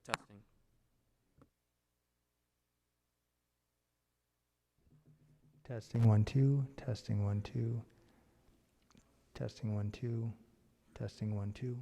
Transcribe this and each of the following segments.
Testing. Testing 1 2. Testing 1 2. Testing 1 2. Testing 1 2.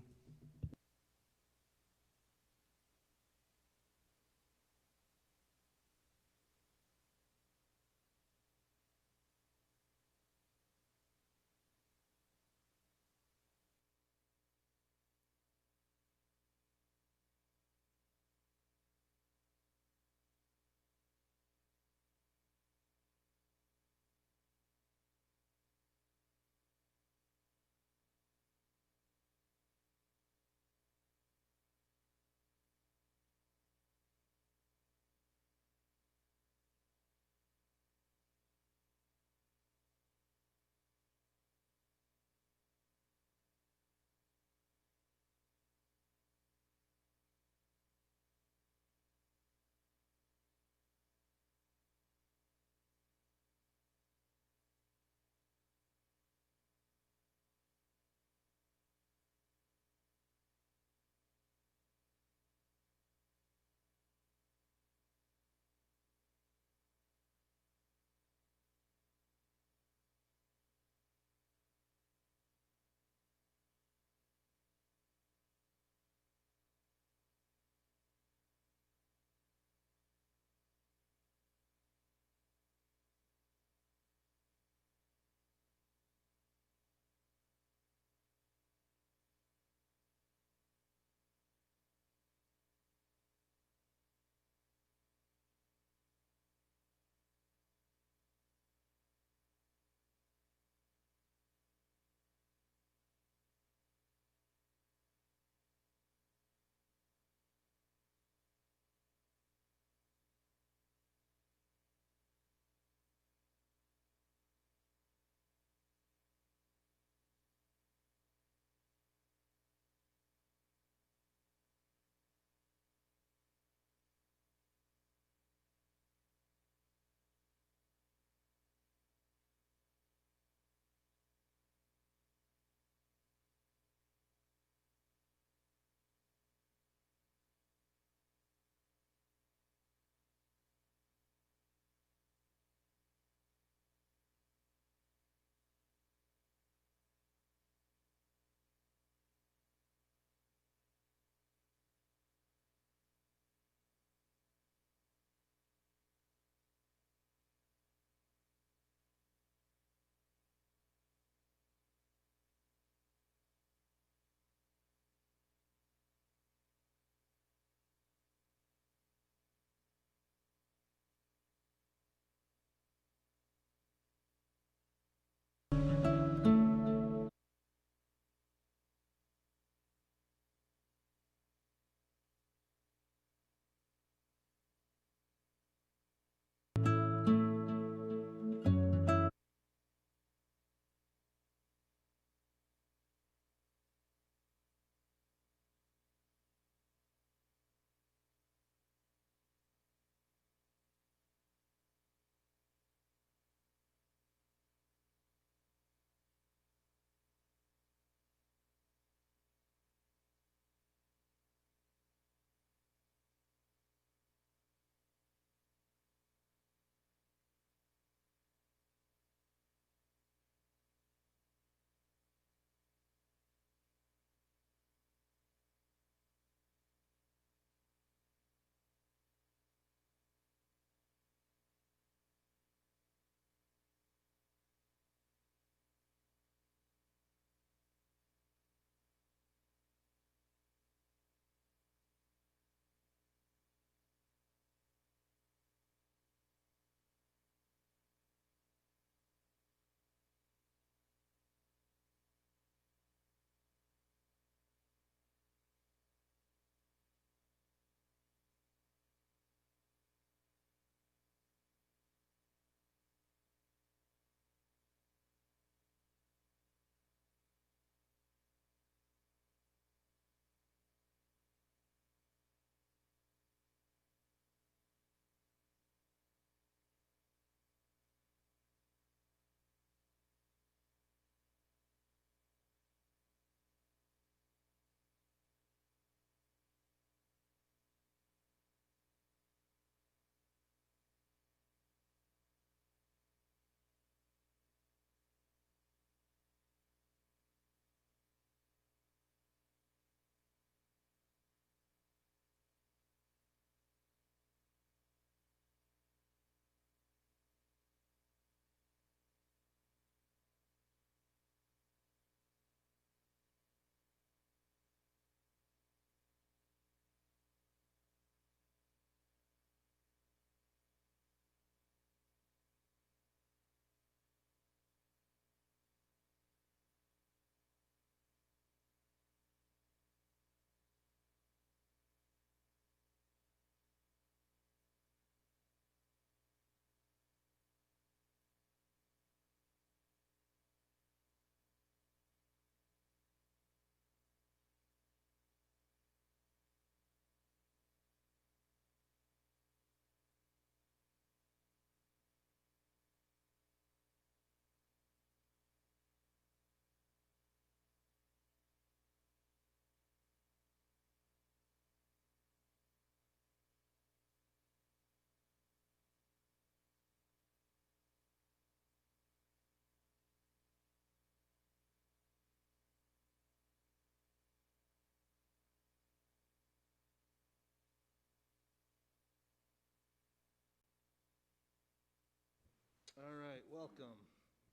All right, welcome.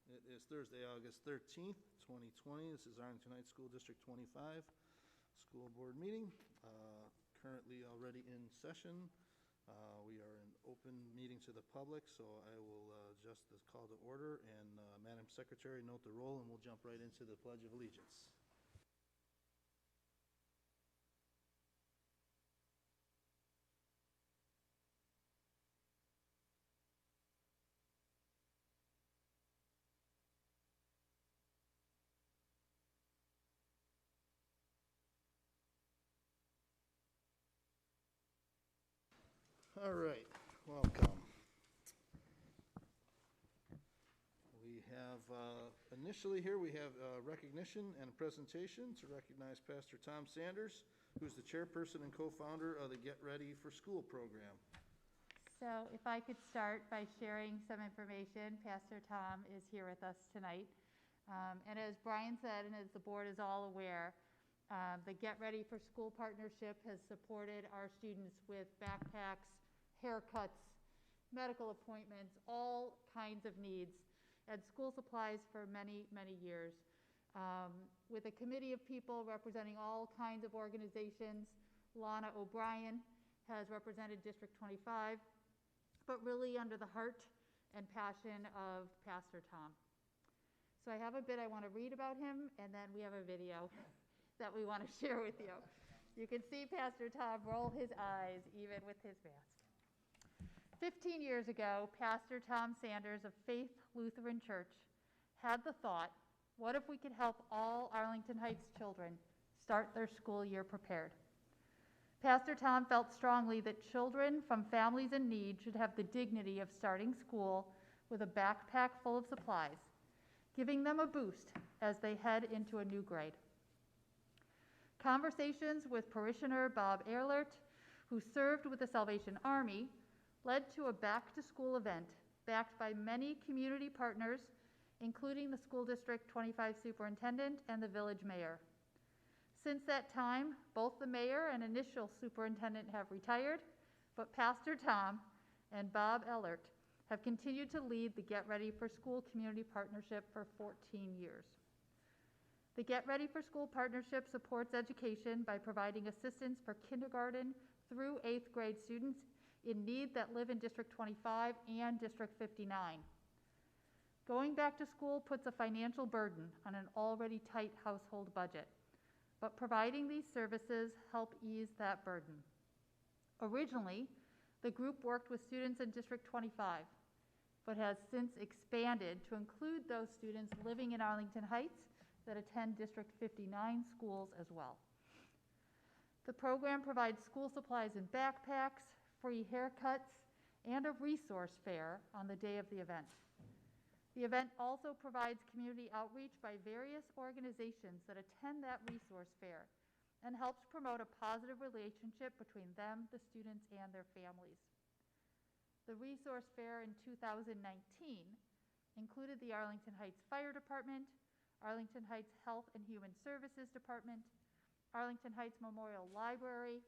It is Thursday, August 13th, 2020. This is Arlington Heights School District 25 School Board meeting. Currently already in session. We are in open meeting to the public, so I will adjust this call to order. And Madam Secretary, note the roll, and we'll jump right into the Pledge of Allegiance. All right, welcome. We have, initially here, we have recognition and a presentation to recognize Pastor Tom Sanders, who's the chairperson and co-founder of the Get Ready for School program. So if I could start by sharing some information. Pastor Tom is here with us tonight. And as Brian said, and as the board is all aware, the Get Ready for School partnership has supported our students with backpacks, haircuts, medical appointments, all kinds of needs, and school supplies for many, many years. With a committee of people representing all kinds of organizations. Lana O'Brien has represented District 25, but really under the heart and passion of Pastor Tom. So I have a bit I want to read about him, and then we have a video that we want to share with you. You can see Pastor Tom roll his eyes even with his mask. 15 years ago, Pastor Tom Sanders of Faith Lutheran Church had the thought, what if we could help all Arlington Heights children start their school year prepared? Pastor Tom felt strongly that children from families in need should have the dignity of starting school with a backpack full of supplies, giving them a boost as they head into a new grade. Conversations with parishioner Bob Ehlert, who served with the Salvation Army, led to a back-to-school event backed by many community partners, including the School District 25 superintendent and the village mayor. Since that time, both the mayor and initial superintendent have retired, but Pastor Tom and Bob Ehlert have continued to lead the Get Ready for School Community Partnership for 14 years. The Get Ready for School Partnership supports education by providing assistance for kindergarten through 8th grade students in need that live in District 25 and District 59. Going back to school puts a financial burden on an already tight household budget, but providing these services help ease that burden. Originally, the group worked with students in District 25, but has since expanded to include those students living in Arlington Heights that attend District 59 schools as well. The program provides school supplies and backpacks, free haircuts, and a resource fair on the day of the event. The event also provides community outreach by various organizations that attend that resource fair and helps promote a positive relationship between them, the students, and their families. The resource fair in 2019 included the Arlington Heights Fire Department, Arlington Heights Health and Human Services Department, Arlington Heights Memorial Library,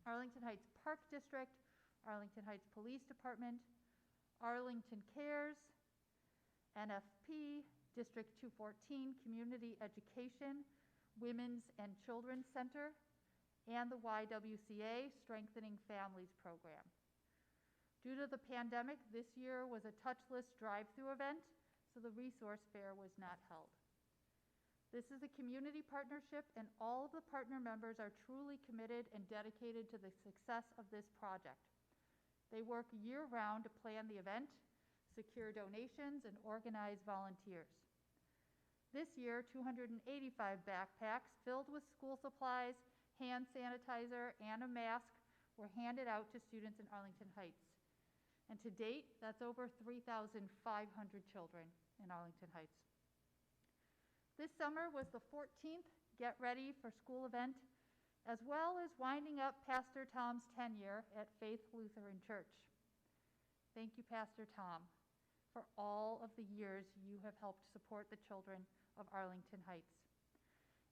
Arlington Heights Park District, Arlington Heights Police Department, Arlington Cares, NFP, District 214 Community Education, Women's and Children's Center, and the YWCA Strengthening Families Program. Due to the pandemic, this year was a touchless drive-through event, so the resource fair was not held. This is a community partnership, and all of the partner members are truly committed and dedicated to the success of this project. They work year-round to plan the event, secure donations, and organize volunteers. This year, 285 backpacks filled with school supplies, hand sanitizer, and a mask were handed out to students in Arlington Heights. And to date, that's over 3,500 children in Arlington Heights. This summer was the 14th Get Ready for School event, as well as winding up Pastor Tom's tenure at Faith Lutheran Church. Thank you, Pastor Tom, for all of the years you have helped support the children of Arlington Heights.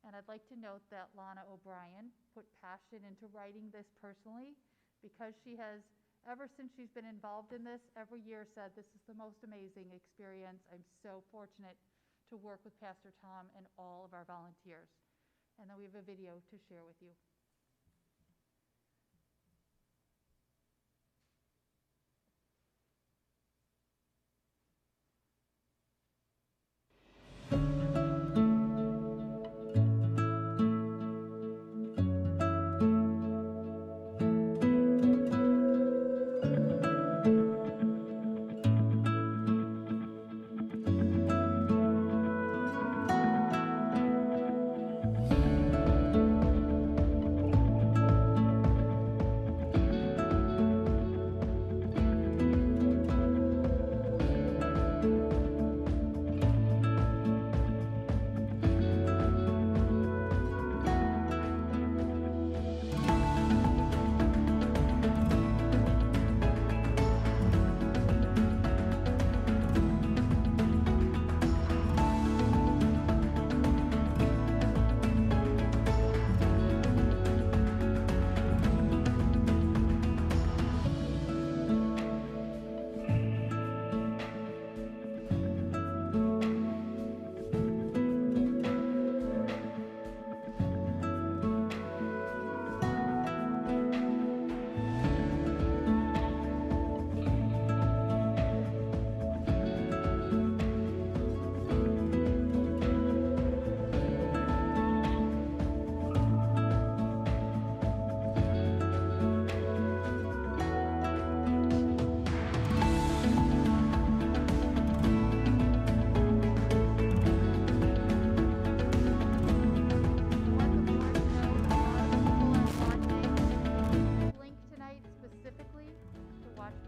And I'd like to note that Lana O'Brien put passion into writing this personally because she has ever since she's been involved in this, every year said, this is the most amazing experience. I'm so fortunate to work with Pastor Tom and all of our volunteers. And then we have a video to share with you.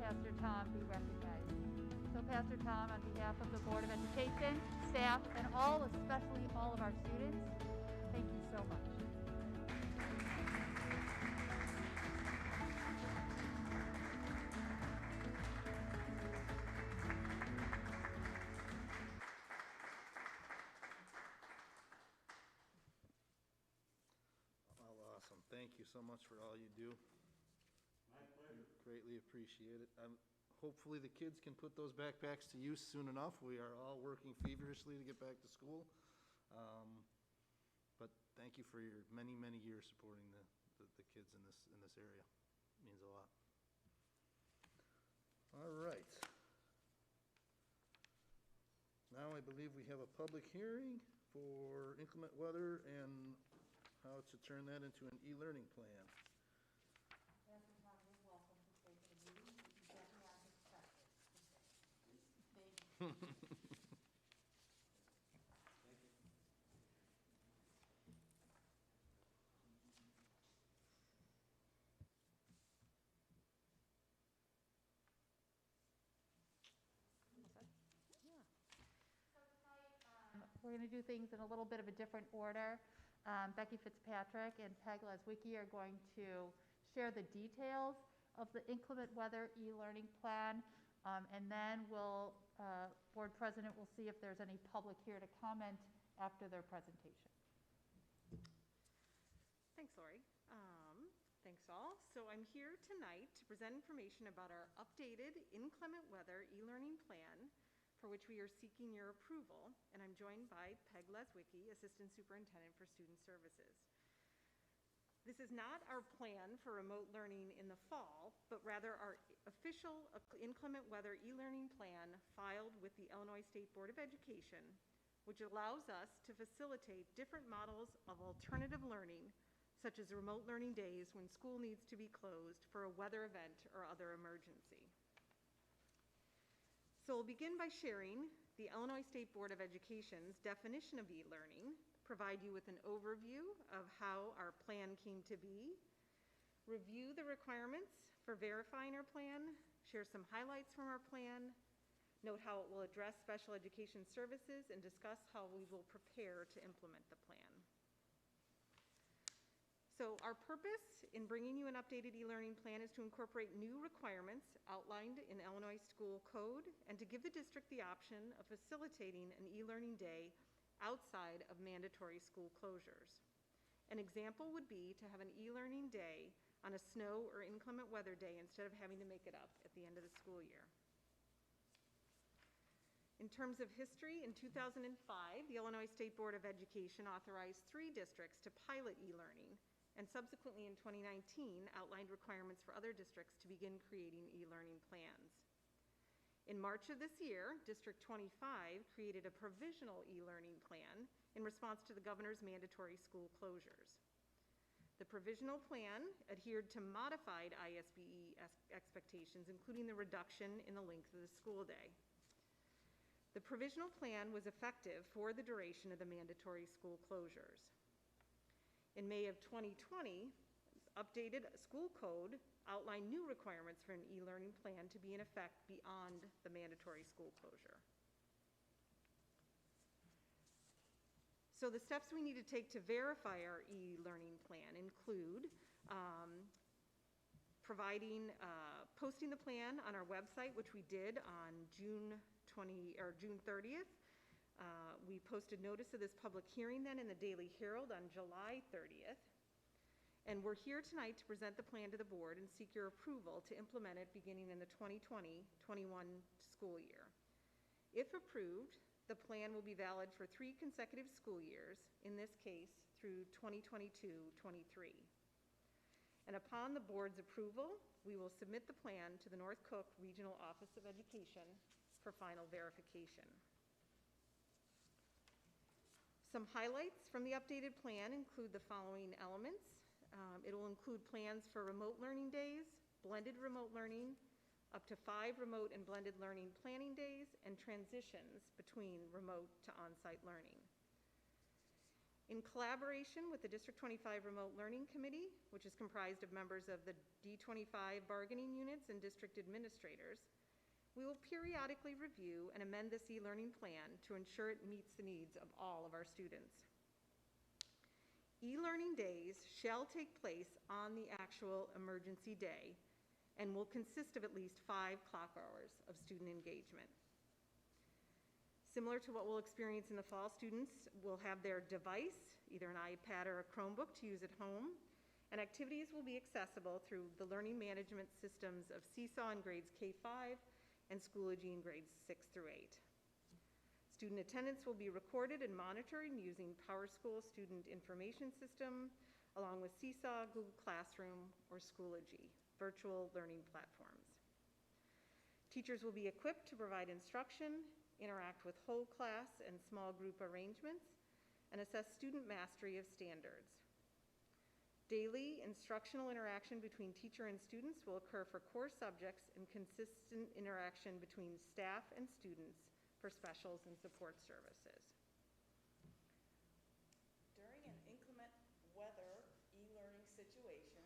Pastor Tom be recognized. So Pastor Tom, on behalf of the Board of Education, staff, and especially all of our students, thank you so much. Well, awesome. Thank you so much for all you do. My pleasure. Greatly appreciate it. Hopefully the kids can put those backpacks to use soon enough. We are all working feverishly to get back to school. But thank you for your many, many years supporting the kids in this area. It means a lot. All right. Now I believe we have a public hearing for inclement weather and how to turn that into an e-learning plan. Pastor Tom, you're welcome to stay for the meeting. You can get me on his practice. Thank you. We're going to do things in a little bit of a different order. Becky Fitzpatrick and Peg Leswicki are going to share the details of the inclement weather e-learning plan, and then Board President will see if there's any public here to comment after their presentation. Thanks, Lori. Thanks all. So I'm here tonight to present information about our updated inclement weather e-learning plan, for which we are seeking your approval, and I'm joined by Peg Leswicki, Assistant Superintendent for Student Services. This is not our plan for remote learning in the fall, but rather our official inclement weather e-learning plan filed with the Illinois State Board of Education, which allows us to facilitate different models of alternative learning, such as remote learning days when school needs to be closed for a weather event or other emergency. So we'll begin by sharing the Illinois State Board of Education's definition of e-learning, provide you with an overview of how our plan came to be, review the requirements for verifying our plan, share some highlights from our plan, note how it will address special education services, and discuss how we will prepare to implement the plan. So our purpose in bringing you an updated e-learning plan is to incorporate new requirements outlined in Illinois School Code and to give the district the option of facilitating an e-learning day outside of mandatory school closures. An example would be to have an e-learning day on a snow or inclement weather day instead of having to make it up at the end of the school year. In terms of history, in 2005, the Illinois State Board of Education authorized 3 districts to pilot e-learning, and subsequently in 2019 outlined requirements for other districts to begin creating e-learning plans. In March of this year, District 25 created a provisional e-learning plan in response to the governor's mandatory school closures. The provisional plan adhered to modified ISBE expectations, including the reduction in the length of the school day. The provisional plan was effective for the duration of the mandatory school closures. In May of 2020, updated school code outlined new requirements for an e-learning plan to be in effect beyond the mandatory school closure. So the steps we need to take to verify our e-learning plan include posting the plan on our website, which we did on June 30th. We posted notice of this public hearing then in the Daily Herald on July 30th. And we're here tonight to present the plan to the board and seek your approval to implement it beginning in the 2020-21 school year. If approved, the plan will be valid for 3 consecutive school years, in this case through 2022-23. And upon the board's approval, we will submit the plan to the North Cook Regional Office of Education for final verification. Some highlights from the updated plan include the following elements. It will include plans for remote learning days, blended remote learning, up to 5 remote and blended learning planning days, and transitions between remote to on-site learning. In collaboration with the District 25 Remote Learning Committee, which is comprised of members of the D25 bargaining units and district administrators, we will periodically review and amend this e-learning plan to ensure it meets the needs of all of our students. E-learning days shall take place on the actual emergency day and will consist of at least 5 clock hours of student engagement. Similar to what we'll experience in the fall, students will have their device, either an iPad or a Chromebook, to use at home, and activities will be accessible through the learning management systems of Seesaw in grades K-5 and Schoology in grades 6 through 8. Student attendance will be recorded and monitored using PowerSchool Student Information System, along with Seesaw, Google Classroom, or Schoology, virtual learning platforms. Teachers will be equipped to provide instruction, interact with whole class and small group arrangements, and assess student mastery of standards. Daily instructional interaction between teacher and students will occur for core subjects and consistent interaction between staff and students for specials and support services. During an inclement weather e-learning situation,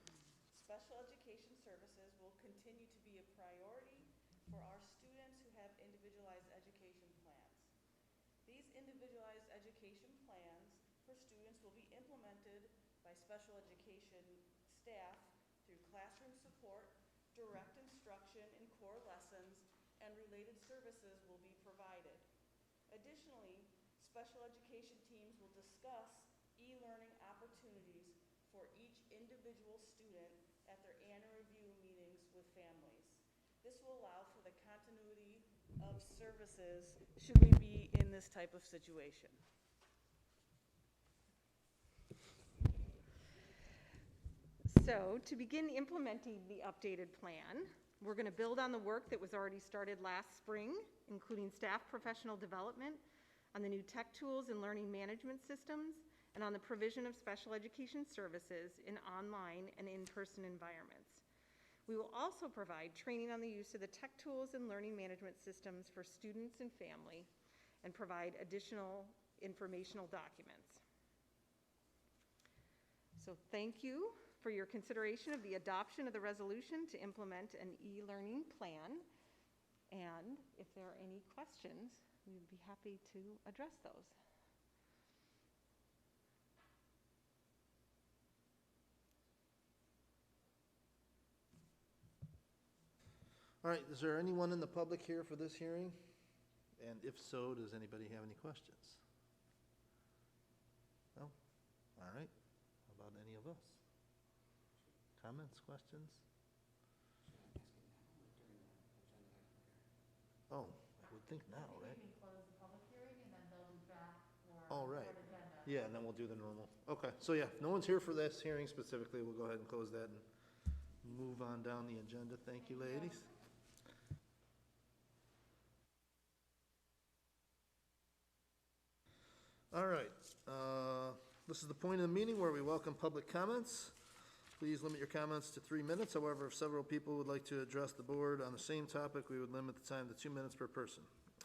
special education services will continue to be a priority for our students who have individualized education plans. These individualized education plans for students will be implemented by special education staff through classroom support, direct instruction in core lessons, and related services will be provided. Additionally, special education teams will discuss e-learning opportunities for each individual student at their annual review meetings with families. This will allow for the continuity of services should we be in this type of situation. So, to begin implementing the updated plan, we're going to build on the work that was already started last spring, including staff professional development on the new tech tools and learning management systems, and on the provision of special education services in online and in-person environments. We will also provide training on the use of the tech tools and learning management systems for students and family, and provide additional informational documents. So thank you for your consideration of the adoption of the resolution to implement an e-learning plan. And if there are any questions, we would be happy to address those. All right, is there anyone in the public here for this hearing? And if so, does anybody have any questions? No? All right. How about any of us? comments, questions? Oh, I would think now, right? We can close the public hearing and then they'll be back for Oh, right. for an agenda. Yeah, and then we'll do the normal. Okay, so yeah, if no one's here for this hearing specifically, we'll go ahead and close that and move on down the agenda. Thank you, ladies. All right, this is the point of the meeting where we welcome public comments. Please limit your comments to 3 minutes. However, if several people would like to address the board on the same topic, we would limit the time to 2 minutes per person.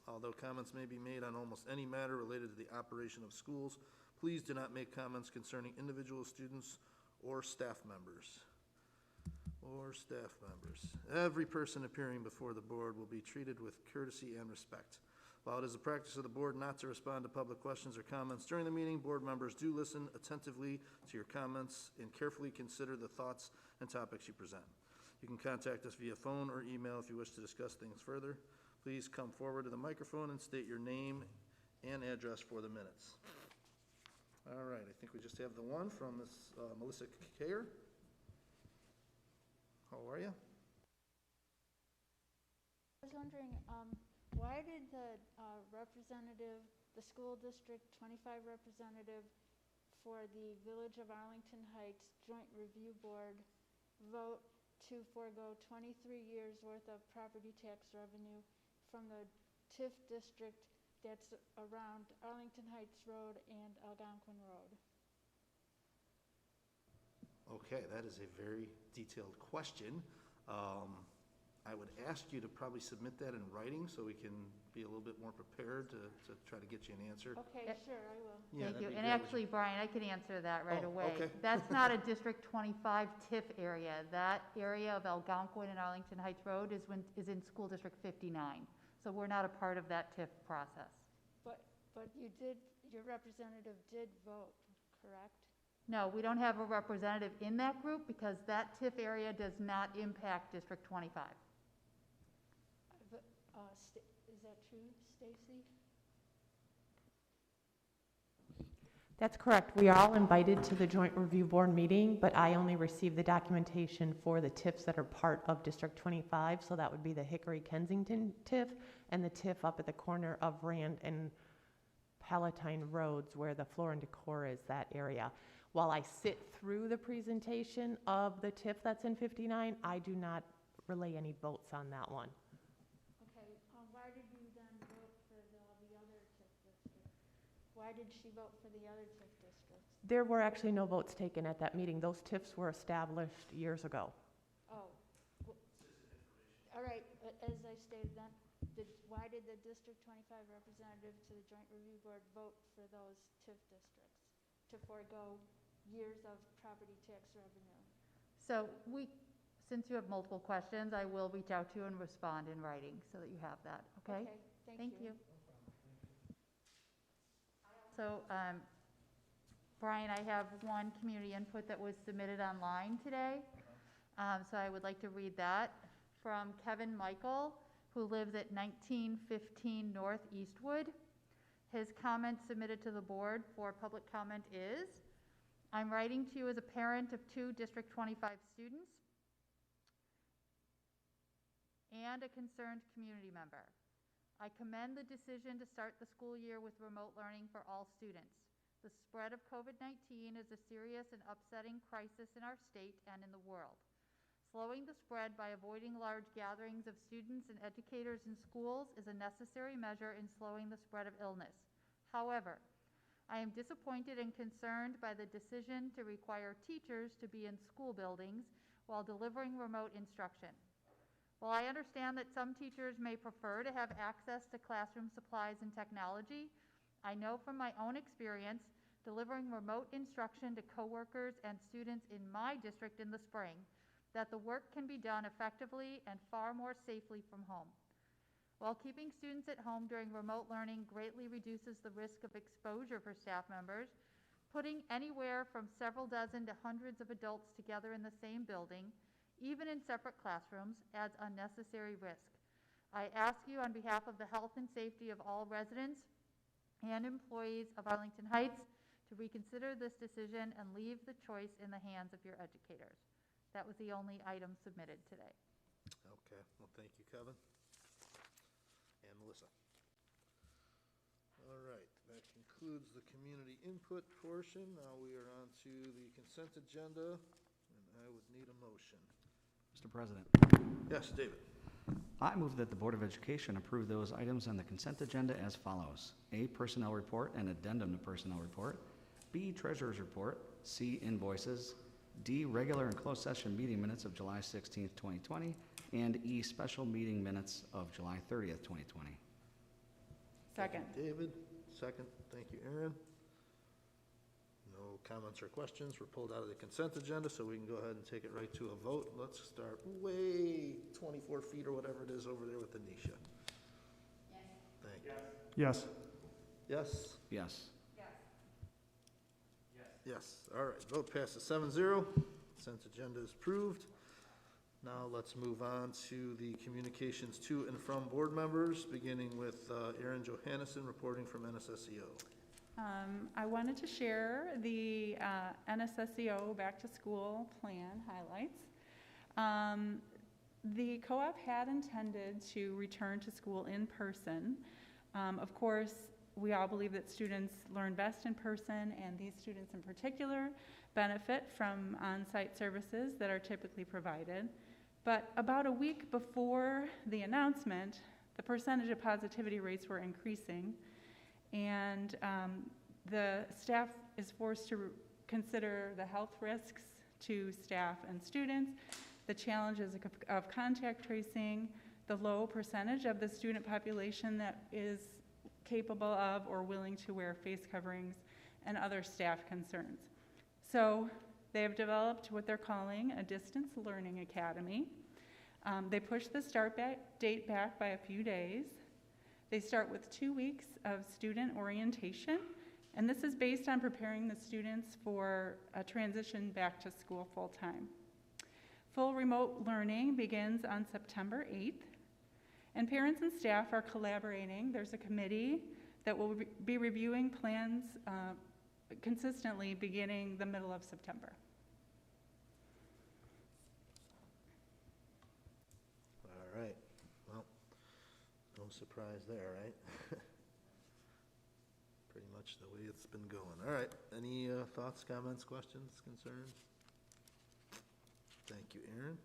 Although comments may be made on almost any matter related to the operation of schools, please do not make comments concerning individual students or staff members. Every person appearing before the board will be treated with courtesy and respect. While it is the practice of the board not to respond to public questions or comments during the meeting, board members do listen attentively to your comments and carefully consider the thoughts and topics you present. You can contact us via phone or email if you wish to discuss things further. Please come forward to the microphone and state your name and address for the minutes. All right, I think we just have the one from Ms. Melissa Kayer. How are you? I was wondering, why did the the school district 25 representative for the Village of Arlington Heights Joint Review Board vote to forego 23 years' worth of property tax revenue from the TIF district that's around Arlington Heights Road and Algonquin Road? Okay, that is a very detailed question. I would ask you to probably submit that in writing so we can be a little bit more prepared to try to get you an answer. Okay, sure, I will. Yeah, Thank you. that'd be And great. actually, Brian, I can answer that right Oh, away. okay. That's not a District 25 TIF area. That area of Algonquin and Arlington Heights Road is in School District 59. So we're not a part of that TIF process. But your representative did vote, correct? No, we don't have a representative in that group because that TIF area does not impact District 25. Is that true, Stacy? That's correct. We are all invited to the Joint Review Board meeting, but I only received the documentation for the TIFs that are part of District 25, so that would be the Hickory-Kensington TIF and the TIF up at the corner of Rand and Palatine Roads where the Floor and Decor is, that area. While I sit through the presentation of the TIF that's in 59, I do not relay any votes on that one. Okay, why did you then vote for the other TIF district? Why did she vote for the other TIF districts? There were actually no votes taken at that meeting. Those TIFs were established years ago. Oh, all right, but as I stated then, why did the District 25 representative to the Joint Review Board vote for those TIF districts to forego years of property tax revenue? So since you have multiple questions, I will reach out to you and respond in writing so that you have that, okay? Okay, Thank you. So, Brian, I have one community input that was submitted online today. So I would like to read that from Kevin Michael, who lives at 1915 North Eastwood. His comment submitted to the board for public comment is, I'm writing to you as a parent of 2 District 25 students and a concerned community member. I commend the decision to start the school year with remote learning for all students. The spread of COVID-19 is a serious and upsetting crisis in our state and in the world. Slowing the spread by avoiding large gatherings of students and educators in schools is a necessary measure in slowing the spread of illness. However, I am disappointed and concerned by the decision to require teachers to be in school buildings while delivering remote instruction. While I understand that some teachers may prefer to have access to classroom supplies and technology, I know from my own experience delivering remote instruction to coworkers and students in my district in the spring that the work can be done effectively and far more safely from home. While keeping students at home during remote learning greatly reduces the risk of exposure for staff members, putting anywhere from several dozen to hundreds of adults together in the same building, even in separate classrooms, adds unnecessary risk. I ask you on behalf of the health and safety of all residents and employees of Arlington Heights to reconsider this decision and leave the choice in the hands of your educators. That was the only item submitted today. Okay, well, thank you, Kevin. And Melissa. All right, that concludes the community input portion. Now we are on to the consent agenda, and I would need a motion. Mr. President, Yes, David. I move that the Board of Education approve those items on the consent agenda as follows. A, personnel report and addendum to personnel report. B, treasurer's report. C, invoices. D, regular and closed session meeting minutes of July 16th, 2020. And E, special meeting minutes of July 30th, 2020. Second. David, second. Thank you, Aaron. No comments or questions. We're pulled out of the consent agenda, so we can go ahead and take it right to a vote. Let's start way 24 feet or whatever it is over there with Anisha. Yes. Thank you. Yes. Yes? Yes. Yes. All right, vote passes 7-0. Consent agenda is approved. Now let's move on to the communications to and from board members, beginning with Erin Johannesson reporting from NSSEO. I wanted to share the NSSEO Back to School plan highlights. The co-op had intended to return to school in person. Of course, we all believe that students learn best in person, and these students in particular benefit from on-site services that are typically provided. But about a week before the announcement, the percentage of positivity rates were increasing, and the staff is forced to consider the health risks to staff and students, the challenges of contact tracing, the low percentage of the student population that is capable of or willing to wear face coverings, and other staff concerns. So they have developed what they're calling a distance learning academy. They push the start date back by a few days. They start with 2 weeks of student orientation, and this is based on preparing the students for a transition back to school full-time. Full remote learning begins on September 8th, and parents and staff are collaborating. There's a committee that will be reviewing plans consistently beginning the middle of September. All right, well, no surprise there, right? Pretty much the way it's been going. All right, any thoughts, comments, questions, concerns? Thank you, Aaron.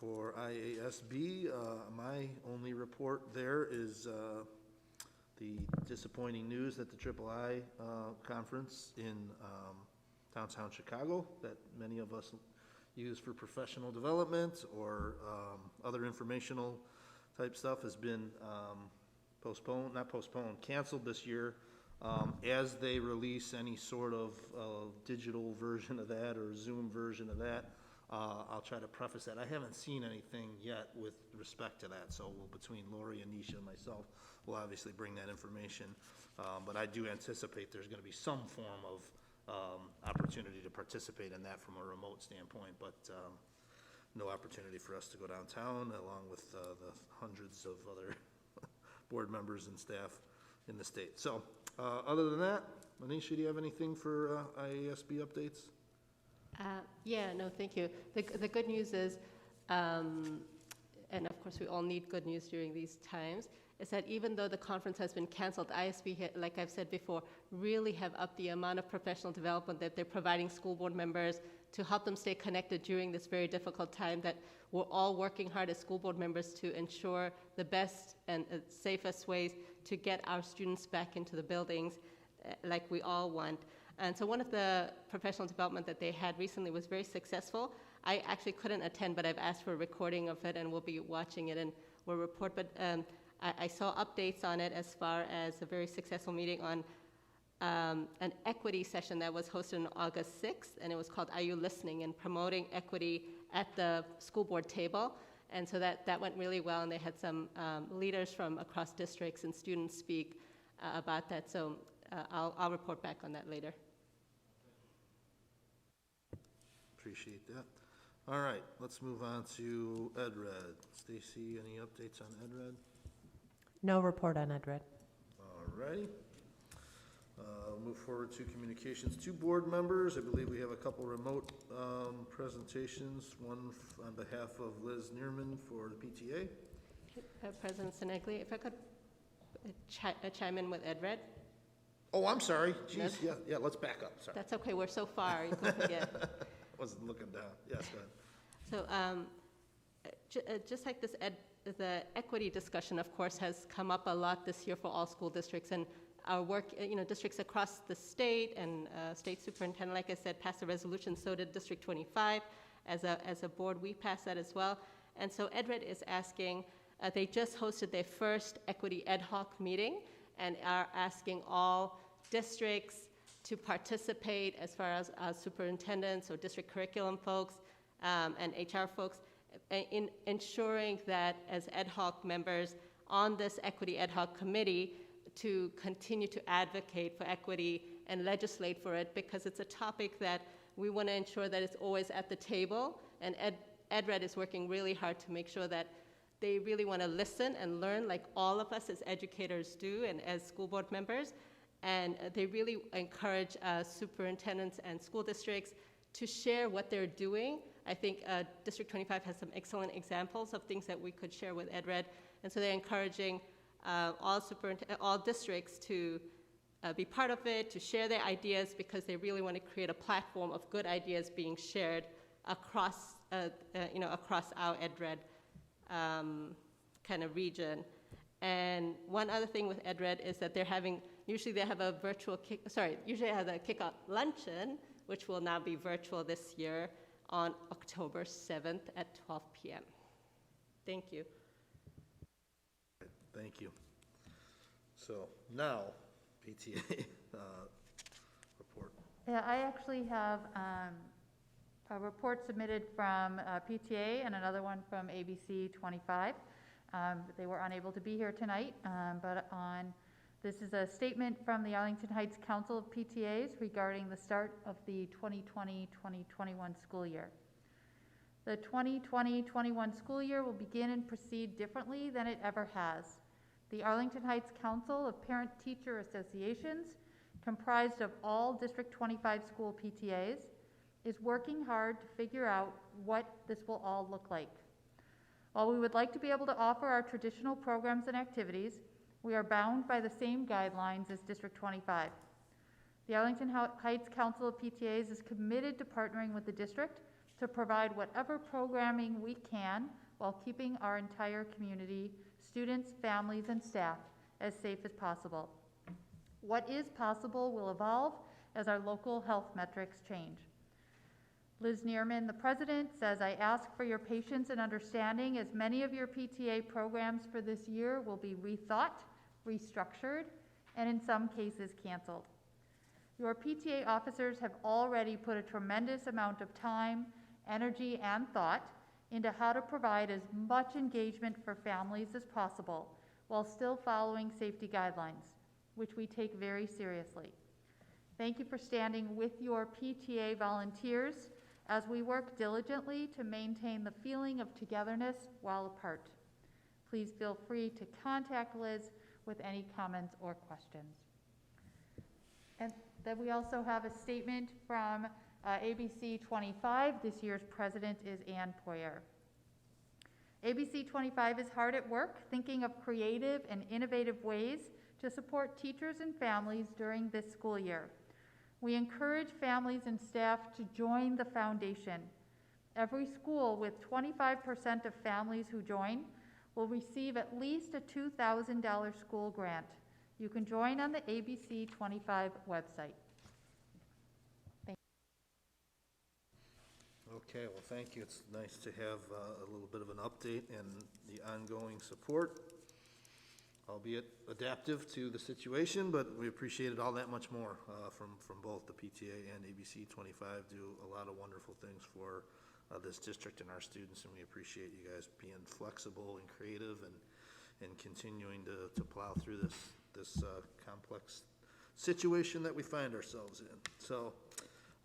For IASB, my only report there is the disappointing news that the III conference in downtown Chicago that many of us use for professional development or other informational type stuff has been canceled this year. As they release any sort of digital version of that or Zoom version of that, I'll try to preface that. I haven't seen anything yet with respect to that, so between Lori, Anisha, and myself, we'll obviously bring that information. But I do anticipate there's going to be some form of opportunity to participate in that from a remote standpoint, but no opportunity for us to go downtown, along with the hundreds of other board members and staff in the state. So other than that, Manisha, do you have anything for IASB updates? Yeah, no, thank you. The good news is, and of course we all need good news during these times, is that even though the conference has been canceled, ISB, like I've said before, really have upped the amount of professional development that they're providing school board members to help them stay connected during this very difficult time, that we're all working hard as school board members to ensure the best and safest ways to get our students back into the buildings like we all want. And so one of the professional development that they had recently was very successful. I actually couldn't attend, but I've asked for a recording of it, and we'll be watching it and we'll report. But I saw updates on it as far as a very successful meeting on an equity session that was hosted on August 6th, and it was called Are You Listening? And promoting equity at the school board table. And so that went really well, and they had some leaders from across districts and students speak about that. So I'll report back on that later. Appreciate that. All right, let's move on to EdRed. Stacy, any updates on EdRed? No report on EdRed. All righty. Move forward to communications to board members. I believe we have a couple remote presentations, one on behalf of Liz Neerman for the PTA. President Sinegli, if I could chime in with Ed Red. Oh, I'm sorry. Jeez, yeah, let's back up, sorry. That's okay, we're so far, you can forget. Wasn't looking down. Yes, go ahead. So, just like this, the equity discussion, of course, has come up a lot this year for all school districts, and our work, districts across the state and state superintendent, like I said, passed a resolution. So did District 25. As a board, we passed that as well. And so EdRed is asking. They just hosted their first equity ad hoc meeting, and are asking all districts to participate as far as superintendents or district curriculum folks and HR folks in ensuring that as ad hoc members on this equity ad hoc committee to continue to advocate for equity and legislate for it, because it's a topic that we want to ensure that it's always at the table, and EdRed is working really hard to make sure that they really want to listen and learn like all of us as educators do and as school board members, and they really encourage superintendents and school districts to share what they're doing. I think District 25 has some excellent examples of things that we could share with EdRed, and so they're encouraging all districts to be part of it, to share their ideas, because they really want to create a platform of good ideas being shared across, across our EdRed kind of region. And one other thing with EdRed is that usually they have a kickoff luncheon, which will now be virtual this year on October 7th at 12 p.m. Thank you. Thank you. So now, PTA report. Yeah, I actually have a report submitted from PTA and another one from ABC25. They were unable to be here tonight, this is a statement from the Arlington Heights Council of PTAs regarding the start of the 2020-2021 school year. The 2020-21 school year will begin and proceed differently than it ever has. The Arlington Heights Council of Parent-Teacher Associations, comprised of all District 25 school PTAs, is working hard to figure out what this will all look like. While we would like to be able to offer our traditional programs and activities, we are bound by the same guidelines as District 25. The Arlington Heights Council of PTAs is committed to partnering with the district to provide whatever programming we can while keeping our entire community, students, families, and staff as safe as possible. What is possible will evolve as our local health metrics change. Liz Neerman, the president, says, I ask for your patience and understanding as many of your PTA programs for this year will be rethought, restructured, and in some cases canceled. Your PTA officers have already put a tremendous amount of time, energy, and thought into how to provide as much engagement for families as possible while still following safety guidelines, which we take very seriously. Thank you for standing with your PTA volunteers as we work diligently to maintain the feeling of togetherness while apart. Please feel free to contact Liz with any comments or questions. And then we also have a statement from ABC25. This year's president is Ann Poyer. ABC25 is hard at work thinking of creative and innovative ways to support teachers and families during this school year. We encourage families and staff to join the foundation. Every school with 25% of families who join will receive at least a $2,000 school grant. You can join on the ABC25 website. Thank you. Okay, well, thank you. It's nice to have a little bit of an update and the ongoing support, albeit adaptive to the situation, but we appreciate it all that much more from both the PTA and ABC25. Do a lot of wonderful things for this district and our students, and we appreciate you guys being flexible and creative and continuing to plow through this complex situation that we find ourselves in. So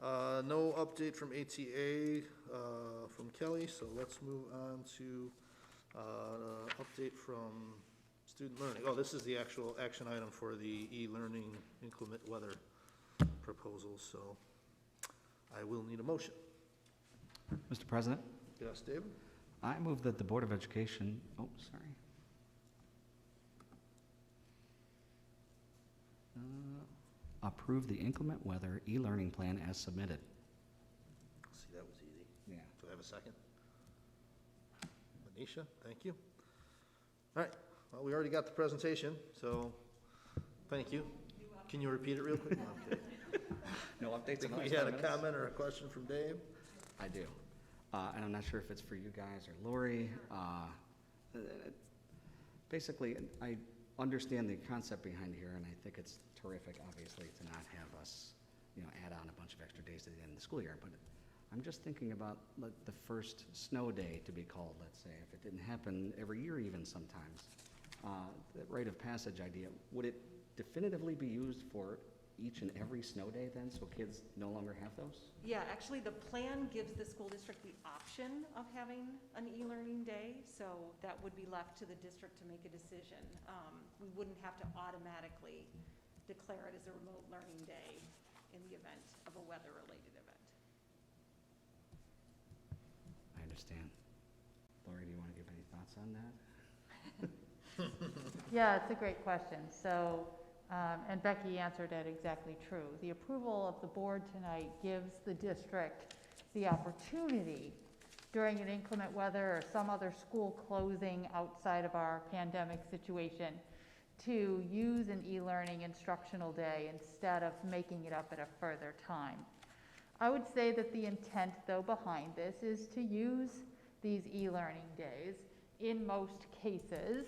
no update from ATA from Kelly, so let's move on to update from student learning. Oh, this is the actual action item for the e-learning inclement weather proposals, so I will need a motion. Mr. President, Yes, David? I move that the Board of Education, approve the inclement weather e-learning plan as submitted. See, that was easy. Yeah. Do I have a second? Manisha, thank you. All right, well, we already got the presentation, so thank you. Can you repeat it real quick? No, I'm kidding. No updates in the We last had 5 a minutes? comment or a question from Dave? I do. And I'm not sure if it's for you guys or Lori. Basically, I understand the concept behind here, and I think it's terrific, obviously, to not have us, add on a bunch of extra days to the end of the school year. But I'm just thinking about the first snow day to be called, let's say, if it didn't happen every year even sometimes. The rite of passage idea, would it definitively be used for each and every snow day then, so kids no longer have those? Yeah, actually, the plan gives the school district the option of having an e-learning day, so that would be left to the district to make a decision. We wouldn't have to automatically declare it as a remote learning day in the event of a weather-related event. I understand. Lori, do you want to give any thoughts on that? Yeah, it's a great question. So, and Becky answered that exactly true. The approval of the board tonight gives the district the opportunity during an inclement weather or some other school closing outside of our pandemic situation to use an e-learning instructional day instead of making it up at a further time. I would say that the intent, though, behind this is to use these e-learning days in most cases,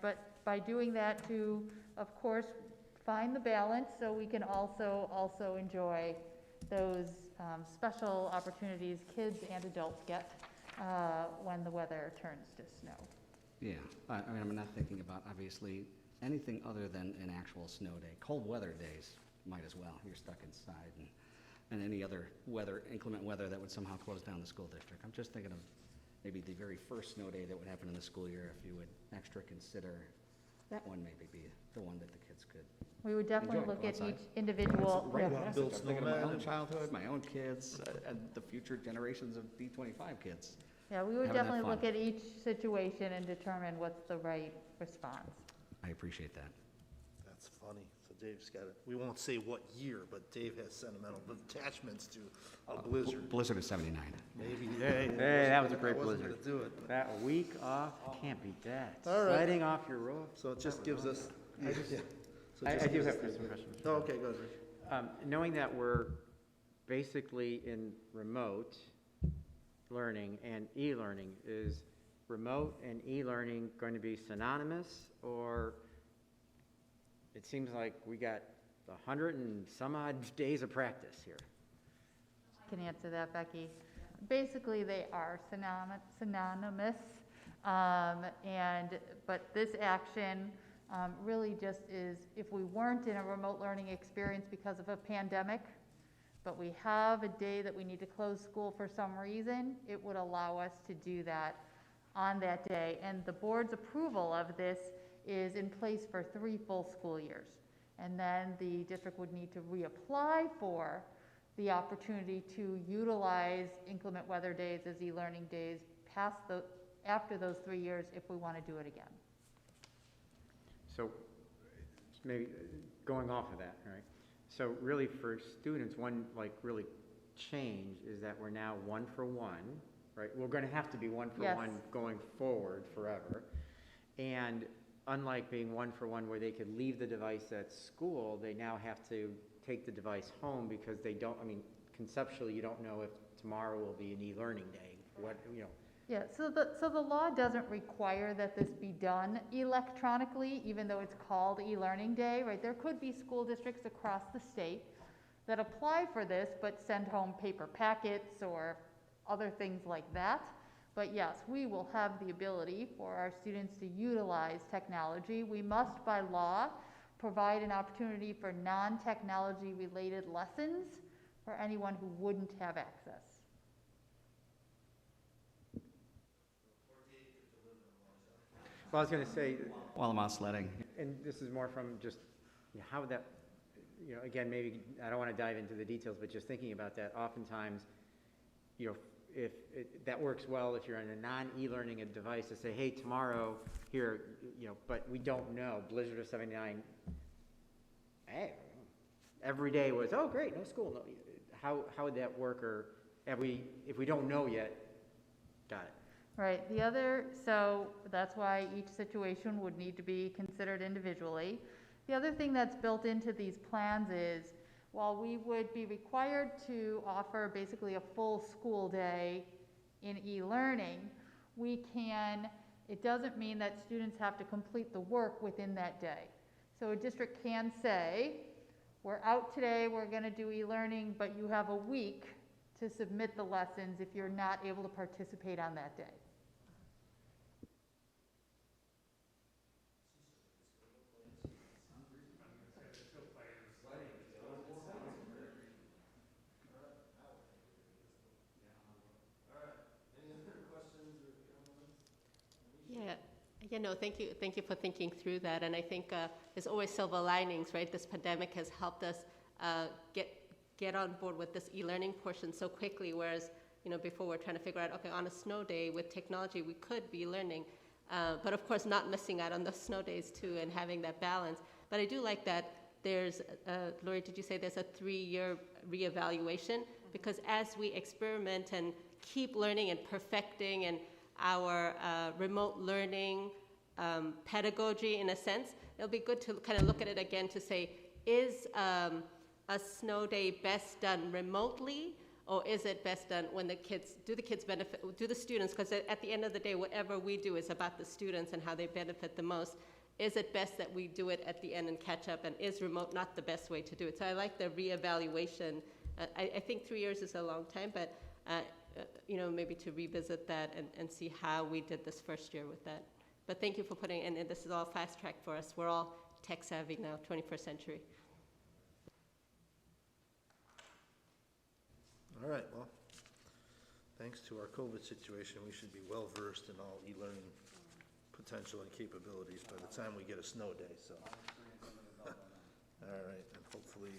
but by doing that to, of course, find the balance so we can also enjoy those special opportunities kids and adults get when the weather turns to snow. Yeah, I mean, I'm not thinking about, obviously, anything other than an actual snow day. Cold weather days might as well. You're stuck inside, and any other weather, inclement weather that would somehow close down the school district. I'm just thinking of maybe the very first snow day that would happen in the school year, if you would extra consider that one, maybe be the one that the kids could. We would definitely Enjoy. look Go at outside. each individual. Right, Yeah. I'm Build thinking of my snowmen own and- childhood, my own kids, and the future generations of D25 kids. Yeah, we would Having that definitely look fun. at each situation and determine what's the right response. I appreciate that. That's funny. So Dave's got it. We won't say what year, but Dave has sentimental attachments to a blizzard. Blizzard of '79. Maybe. Hey, that was a I great wasn't blizzard. gonna do it. But- That week off, can't beat that. All right. Sledding off your roof. So it just gives us. Yeah. So it I just do gives have us some the- questions. Oh, okay, go ahead, Rich. Knowing that we're basically in remote learning and e-learning, is remote and e-learning going to be synonymous, or it seems like we got 100 and some odd days of practice here? I can answer that, Becky. Basically, they are synonymous, but this action really just is, if we weren't in a remote learning experience because of a pandemic, but we have a day that we need to close school for some reason, it would allow us to do that on that day. And the board's approval of this is in place for 3 full school years. And then the district would need to reapply for the opportunity to utilize inclement weather days as e-learning days after those 3 years if we want to do it again. So maybe going off of that, right? So really for students, one really change is that we're now 1-for-1, right? We're going to have to be 1-for-1 going forward forever. And unlike being 1-for-1 where they could leave the device at school, they now have to take the device home because they don't, conceptually you don't know if tomorrow will be an e-learning day. Yeah, so the law doesn't require that this be done electronically, even though it's called e-learning day, right? There could be school districts across the state that apply for this but send home paper packets or other things like that. But yes, we will have the ability for our students to utilize technology. We must, by law, provide an opportunity for non-technology related lessons for anyone who wouldn't have access. Well, I was going to say, While I'm out sledding. and this is more from just how that, you know, again, maybe, I don't want to dive into the details, but just thinking about that, oftentimes, you know, if that works well if you're on a non-e-learning device to say, hey, tomorrow, here, you know, but we don't know, blizzard of 79, hey, every day was, oh, great, no school, no, how would that work, or if we don't know yet, got it. Right, so that's why each situation would need to be considered individually. The other thing that's built into these plans is, while we would be required to offer basically a full school day in e-learning, it doesn't mean that students have to complete the work within that day. So a district can say, we're out today, we're gonna do e-learning, but you have a week to submit the lessons if you're not able to participate on that day. No, thank you for thinking through that. And I think there's always silver linings, right? This pandemic has helped us get on board with this e-learning portion so quickly, whereas, you know, before we're trying to figure out, okay, on a snow day with technology, we could be learning, but of course not missing out on the snow days too and having that balance. But I do like that there's, Lori, did you say there's a 3-year reevaluation? Because as we experiment and keep learning and perfecting and our remote learning pedagogy, in a sense, it'll be good to kind of look at it again to say, is a snow day best done remotely, or is it best done when the kids benefit, do the students, because at the end of the day, whatever we do is about the students and how they benefit the most. Is it best that we do it at the end and catch up, and is remote not the best way to do it? So I like the reevaluation. I think 3 years is a long time, but you know, maybe to revisit that and see how we did this first year with that. But thank you for putting, and this is all fast track for us. We're all tech savvy now, 21st century. All right, well, thanks to our COVID situation, we should be well versed in all e-learning potential and capabilities by the time we get a snow day, so. All right, and hopefully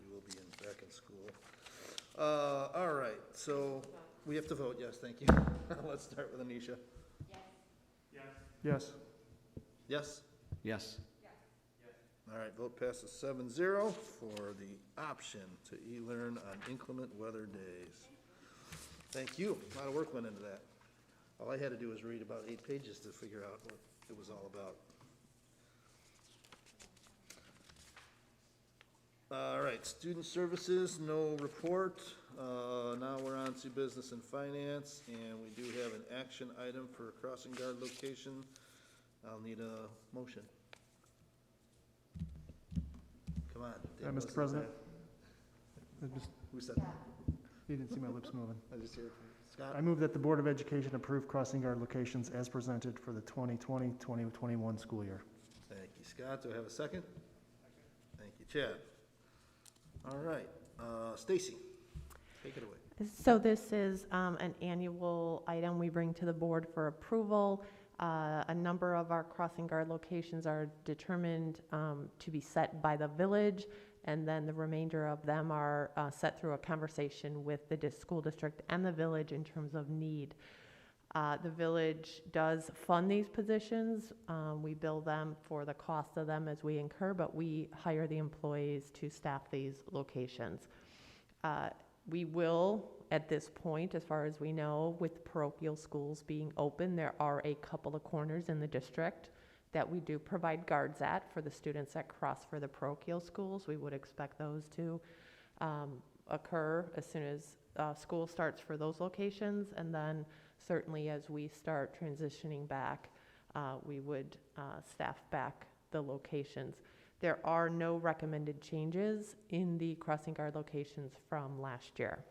we will be back in school. All right, so we have to vote, yes, thank you. Let's start with Anisha. Yes. Yes? Yes. All right, vote passes 7-0 for the option to e-learn on inclement weather days. Thank you, a lot of work went into that. All I had to do was read about 8 pages to figure out what it was all about. All right, student services, no report. Now we're on to business and finance, and we do have an action item for a crossing guard location. I'll need a motion. Come on. Mr. President? Who said that? You didn't see my lips moving. I just hear it. Scott? I move that the Board of Education approve crossing guard locations as presented for the 2020-2021 school year. Thank you, Scott. Do I have a second? Thank you, Chad. All right, Stacy, take it away. So this is an annual item we bring to the board for approval. A number of our crossing guard locations are determined to be set by the village, and then the remainder of them are set through a conversation with the school district and the village in terms of need. The village does fund these positions. We bill them for the cost of them as we incur, but we hire the employees to staff these locations. We will, at this point, as far as we know, with parochial schools being open, there are a couple of corners in the district that we do provide guards at for the students that cross for the parochial schools. We would expect those to occur as soon as school starts for those locations, and then certainly as we start transitioning back, we would staff back the locations. There are no recommended changes in the crossing guard locations from last year.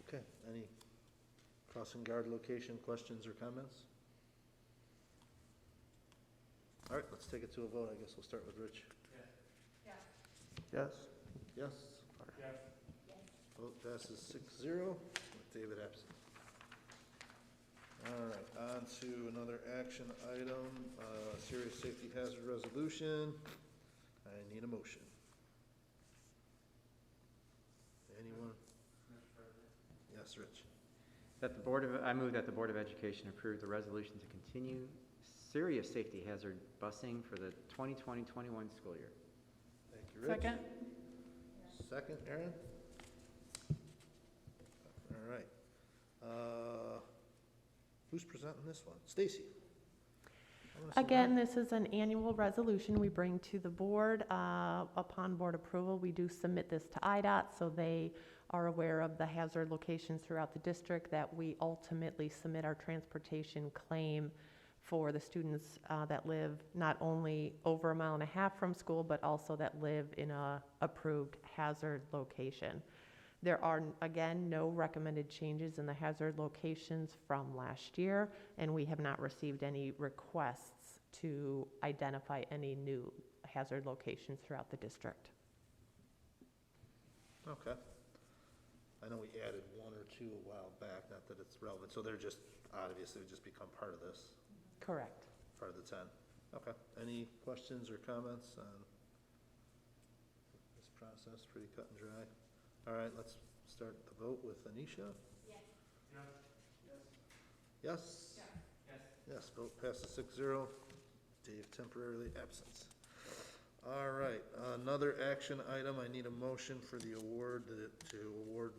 Okay, any crossing guard location questions or comments? All right, let's take it to a vote. I guess we'll start with Rich. Yes. Yes? Yes. Vote passes 6-0 with David absent. All right, on on to another action item, serious safety hazard resolution. I need a motion. Anyone? Yes, Rich. I move that the Board of Education approve the resolution to continue serious safety hazard busing for the 2020-21 school year. Thank you, Rich. Second. Second, Aaron? All right. Who's presenting this one? Stacy. Again, this is an annual resolution we bring to the board. Upon board approval, we do submit this to IDOT, so they are aware of the hazard locations throughout the district, that we ultimately submit our transportation claim for the students that live not only over a mile and a half from school, but also that live in a approved hazard location. There are, again, no recommended changes in the hazard locations from last year, and we have not received any requests to identify any new hazard locations throughout the district. Okay. I know we added one or two a while back, not that it's relevant, so they're just, obviously, just become part of this, Correct. part of the 10. Okay. Any questions or comments on this process? Pretty cut and dry. All right, let's start the vote with Anisha. Yes. Yes? Yes, vote passes 6-0. Dave temporarily absent. All right, another action item. I need a motion for the award, to award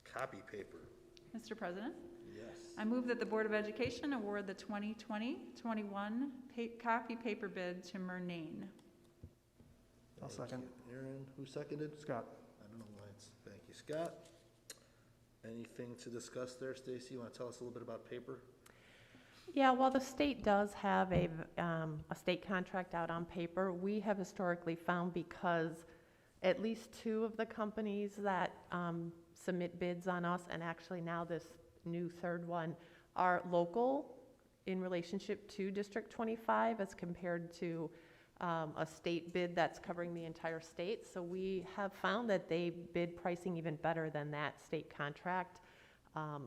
copy paper. Mr. President, Yes. I move that the Board of Education award the 2020-21 copy paper bid to Murnane. I'll second. Aaron, who seconded? Scott. I don't know why it's, thank you, Scott. Anything to discuss there, Stacy? You want to tell us a little bit about paper? Yeah, while the state does have a state contract out on paper, we have historically found, because at least two of the companies that submit bids on us, and actually now this new third one, are local in relationship to District 25 as compared to a state bid that's covering the entire state. So we have found that they bid pricing even better than that state contract.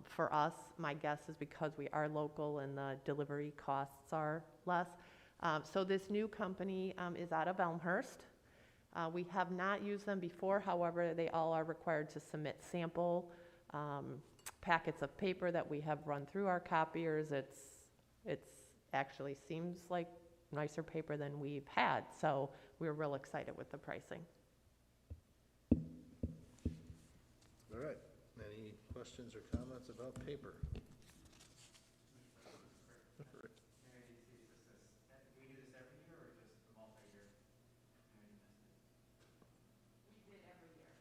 For us, my guess is because we are local and the delivery costs are less. So this new company is out of Elmhurst. We have not used them before. However, they all are required to submit sample packets of paper that we have run through our copiers. It's actually seems like nicer paper than we've had. So we're real excited with the pricing. All right. Any questions or comments about paper?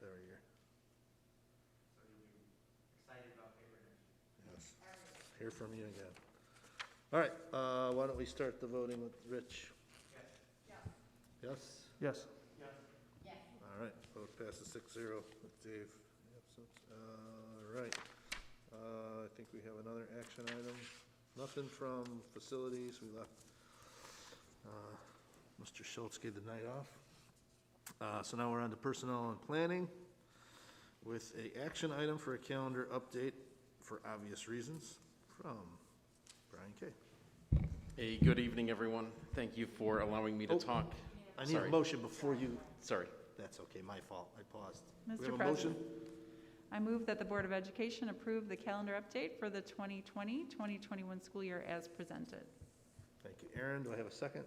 Every year. So you'll be excited about paper next year. Yes. Hear from you again. All right, why don't we start the voting with Rich? Yes? Yes. All right, vote passes 6-0 with Dave absent. All right, I think we have another action item. Nothing from facilities, we left. Mr. Schultz gave the night off. So now we're on to personnel and planning with a action item for a calendar update for obvious reasons from Brian Kay. Hey, good evening, everyone. Thank you for allowing me to talk. I need a motion before you. Sorry. That's okay, my fault, I paused. Mr. We have a President, motion? I move that the Board of Education approve the calendar update for the 2020-2021 school year as presented. Thank you, Aaron. Do I have a second?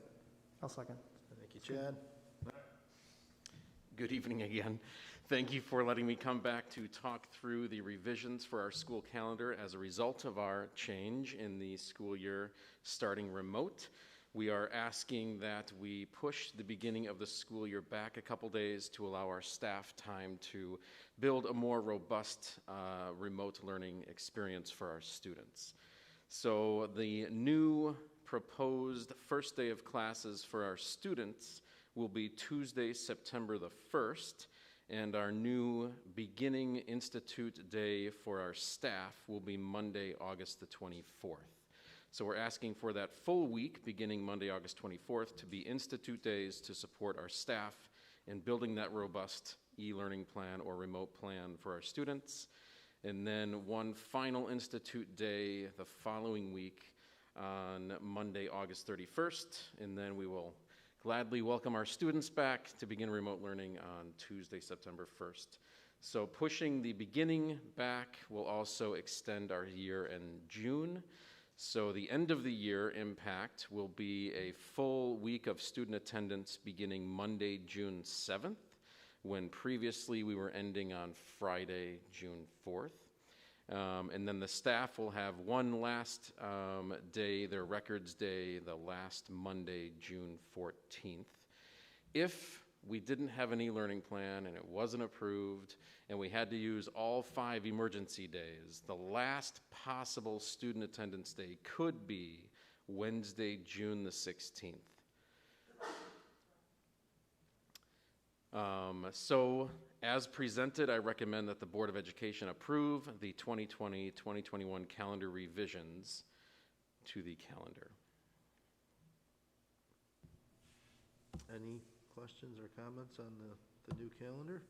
I'll second. Thank you, Chad. Good evening again. Thank you for letting me come back to talk through the revisions for our school calendar as a result of our change in the school year starting remote. We are asking that we push the beginning of the school year back a couple days to allow our staff time to build a more robust remote learning experience for our students. So the new proposed first day of classes for our students will be Tuesday, September the 1st, and our new beginning institute day for our staff will be Monday, August the 24th. So we're asking for that full week, beginning Monday, August 24th, to be institute days to support our staff in building that robust e-learning plan or remote plan for our students. And then one final Institute Day the following week on Monday, August 31st. And then we will gladly welcome our students back to begin remote learning on Tuesday, September 1st. So pushing the beginning back will also extend our year in June. So the end of the year impact will be a full week of student attendance beginning Monday, June 7th, when previously we were ending on Friday, June 4th. And then the staff will have one last day, their records day, the last Monday, June 14th. If we didn't have an e-learning plan and it wasn't approved and we had to use all 5 emergency days, the last possible student attendance day could be Wednesday, June the 16th. So as presented, I recommend that the Board of Education approve the 2020-2021 calendar revisions to the calendar. Any questions or comments on the new calendar?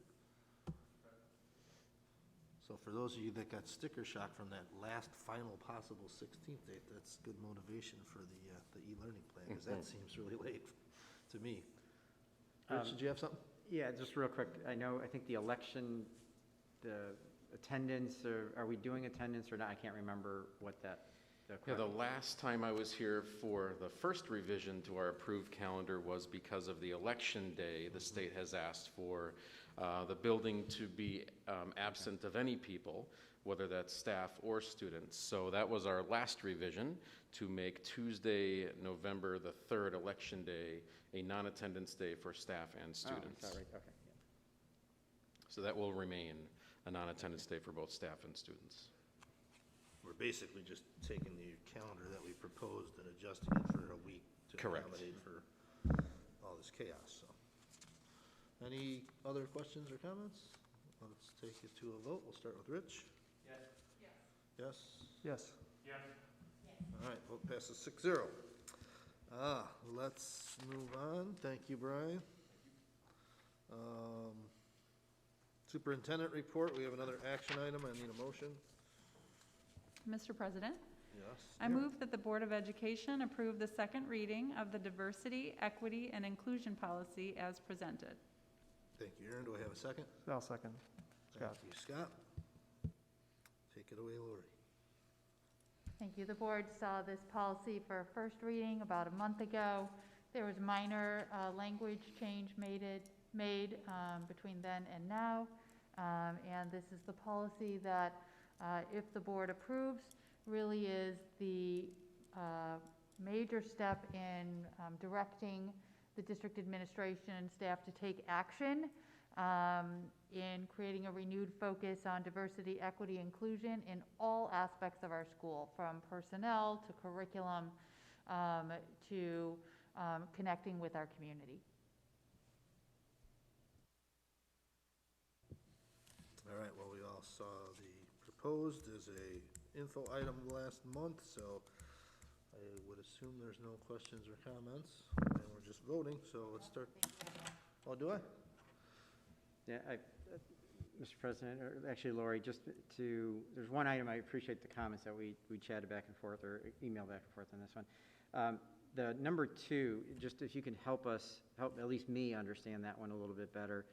So for those of you that got sticker shock from that last final possible 16th date, that's good motivation for the e-learning plan, because that seems really late to me. Rich, did you have something? Yeah, just real quick. I think the election, the attendance, are we doing attendance or not? I can't remember what that. Yeah, the last time I was here for the first revision to our approved calendar was because of the election day. The state has asked for the building to be absent of any people, whether that's staff or students. So that was our last revision, to make Tuesday, November the 3rd, election day, a non-attendance day for staff and students. Oh, is that right? Okay. Yeah. So that will remain a non-attendance day for both staff and students. We're basically just taking the calendar that we proposed and adjusting it for a week to Correct. accommodate for all this chaos. So, any other questions or comments? Let's take it to a vote. We'll start with Rich. Yes. Yes? Yes. Yes. All right, vote passes 6-0. Let's move on. Thank you, Brian. Superintendent report, we have another action item. I need a motion. Mr. President, Yes. I move that the Board of Education approve the second reading of the Diversity, Equity, and Inclusion Policy as presented. Thank you, Aaron. Do I have a second? I'll second. Thank you, Scott. Take it away, Lori. Thank you. The board saw this policy for first reading about a month ago. There was minor language change made between then and now. And this is the policy that, if the board approves, really is the major step in directing the district administration and staff to take action in creating a renewed focus on diversity, equity, inclusion in all aspects of our school, from personnel to curriculum to connecting with our community. All right, well, we all saw the proposed as a info item last month, so I would assume there's no questions or comments, and we're just voting, so let's start. Oh, do I? Yeah, Mr. President, or actually Lori, just there's one item, I appreciate the comments that we chatted back and forth or emailed back and forth on this one. The number 2, just if you can help at least me understand that one a little bit better.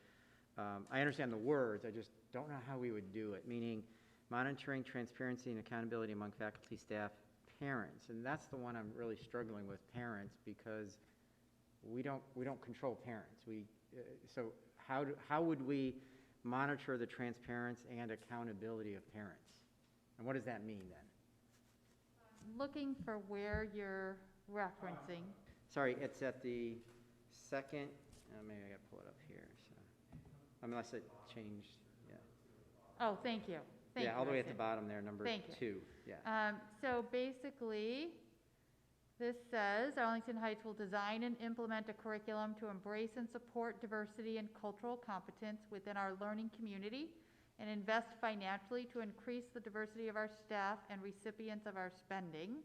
I understand the words, I just don't know how we would do it, meaning monitoring transparency and accountability among faculty, staff, parents. And that's the one I'm really struggling with, parents, because we don't control parents. So how would we monitor the transparency and accountability of parents? And what does that mean then? Looking for where you're referencing. Sorry, it's at the second, maybe I gotta pull it up here, so, unless it changed, yeah. Oh, thank you. Thank you. Yeah, all the way at the bottom there, number 2, yeah. So basically, this says Arlington Heights will design and implement a curriculum to embrace and support diversity and cultural competence within our learning community and invest financially to increase the diversity of our staff and recipients of our spending.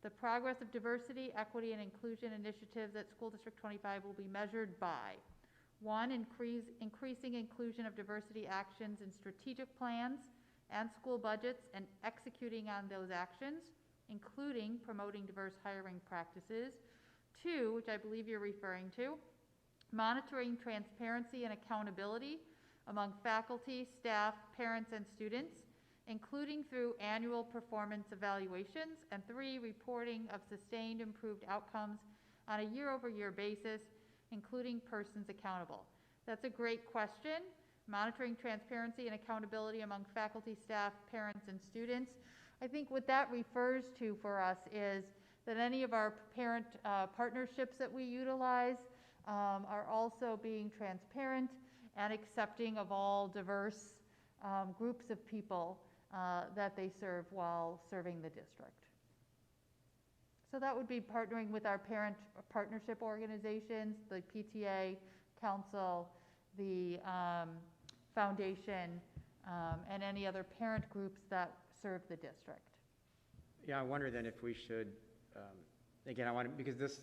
The progress of diversity, equity, and inclusion initiatives at School District 25 will be measured by 1, increasing inclusion of diversity actions in strategic plans, and school budgets and executing on those actions, including promoting diverse hiring practices. 2, which I believe you're referring to, monitoring transparency and accountability among faculty, staff, parents, and students, including through annual performance evaluations. And 3, reporting of sustained improved outcomes on a year-over-year basis, including persons accountable. That's a great question. Monitoring transparency and accountability among faculty, staff, parents, and students. I think what that refers to for us is that any of our parent partnerships that we utilize are also being transparent and accepting of all diverse groups of people that they serve while serving the district. So that would be partnering with our parent partnership organizations, the PTA, council, the foundation, and any other parent groups that serve the district. Yeah, I wonder then if we should, again, because this,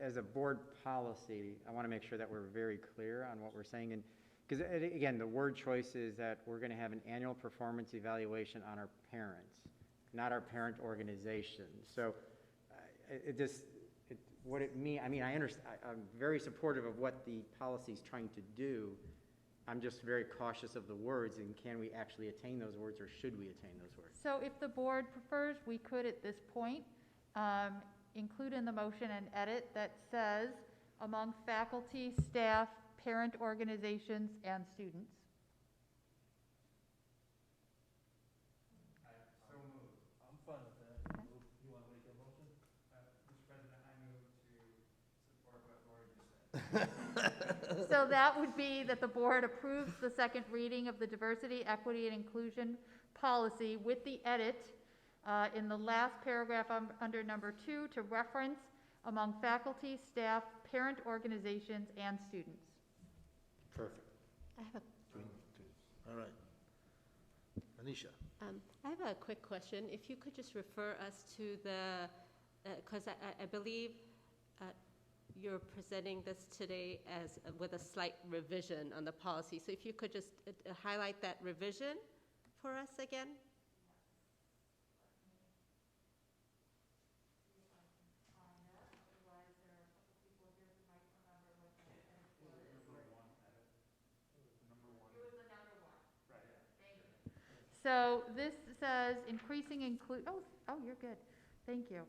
as a board policy, I want to make sure that we're very clear on what we're saying. And because, again, the word choice is that we're going to have an annual performance evaluation on our parents, not our parent organization. So what it means, I mean, I understand, I'm very supportive of what the policy is trying to do. I'm just very cautious of the words, and can we actually attain those words, or should we attain those words? So if the board prefers, we could at this point include in the motion an edit that says among faculty, staff, parent organizations, and students. So moved. I'm fine with that. Okay. You want to make a motion? Mr. President, I move to support what Lori just said. So that would be that the board approves the second reading of the diversity, equity, and inclusion policy with the edit in the last paragraph under number 2 to reference among faculty, staff, parent organizations, and students. Perfect. I have All right. Anisha. I have a quick question. If you could just refer us to the, because I believe you're presenting this today as with a slight revision on the policy. So if you could just highlight that revision for us again. So this says increasing oh, you're good. Thank you.